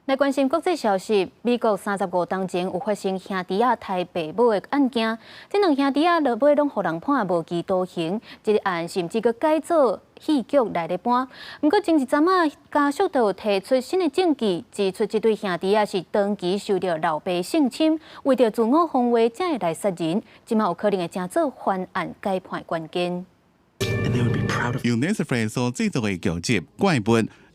来关心国际消息，美国35当前有发生兄弟仔杀爸母的案件，这两兄弟仔落尾拢互人判无期徒刑，这个案甚至佮改做戏剧来咧搬。不过前一阵仔家属都有提出新的证据，指出这对兄弟仔是长期受到老爸性侵，为着自我防卫才会来杀人，今嘛有可能会成做翻案改判关键。由 Netflix 所制作的剧集《怪物》。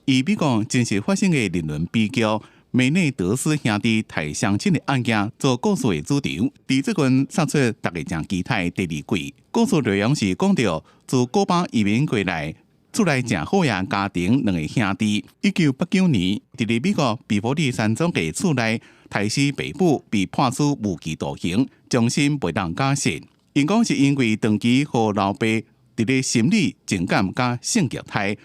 以美国真实发生的人伦比较，梅内德斯兄弟太相亲的案件做故事的主轴。伫这群杀出大家真期待第二季，故事内容是讲到自古巴移民过来、出来真好呀家庭两个兄弟，1989年伫美国比佛利山庄的厝内杀死爸母，被判处无期徒刑，终身袂当假释。因讲是因为长期和老爸伫咧心理、情感加性虐待。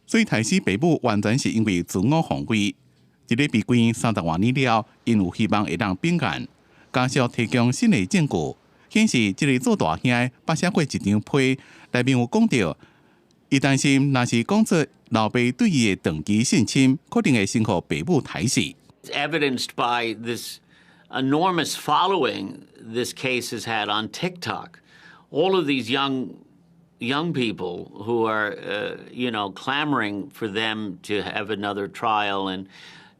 所以，杀死爸母完全是因为自我防卫。一个被关30多年了，因有希望会当变案。家属提供新的证据，显示这个做大兄的捌写过一张批，内面有讲到，伊担心若是讲出老爸对伊的长期性侵，可能会先互爸母杀死。Evidenced by this enormous following this case has had on TikTok. All of these young people who are, clamoring for them to have another trial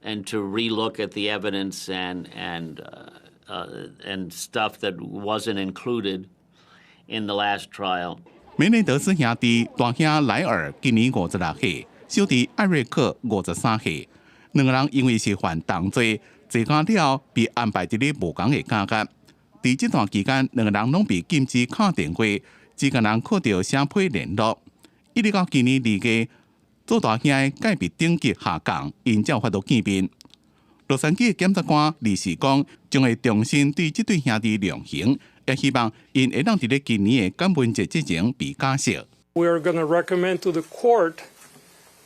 and to relook at the evidence and stuff that wasn't included in the last trial. 梅内德斯兄弟大兄莱尔今年56岁，小弟艾瑞克53岁，两个人因为是犯同罪，坐监了被安排伫咧无同的监狱。伫这段期间，两个人拢被禁止敲电话。只个人靠着写批联络，一直到今年2月，做大兄的界别等级下降，因才发到见面。洛杉矶的检察官李士讲，将会重新对这对兄弟量刑，也希望因会当伫咧今年的感恩节之前被假释。We are going to recommend to the court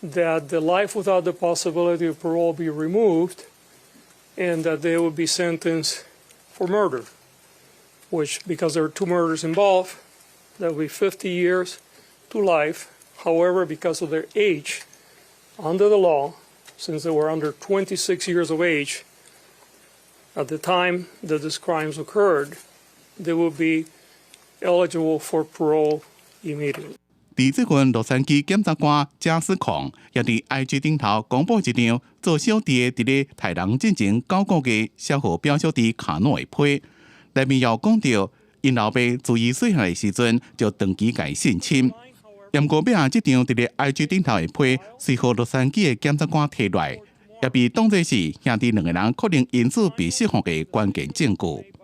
that the life without the possibility of parole be removed, and that they would be sentenced for murder, which, because there are 2 murders involved. That will be 50 years to life. However, because of their age, under the law, since they were under 26 years of age at the time that these crimes occurred, they will be eligible for parole immediately. 伫这群洛杉矶检察官贾斯孔也伫 IG 顶头公布一张做小弟的伫咧台人进前9个月小号表小弟卡诺的批，内面又讲到。因老爸自伊细汉的时阵就长期甲伊性侵，严格表下这张伫咧 IG 顶头的批，随后洛杉矶的检察官摕来，也被当作是兄弟两个人可能因此被释放的关键证据。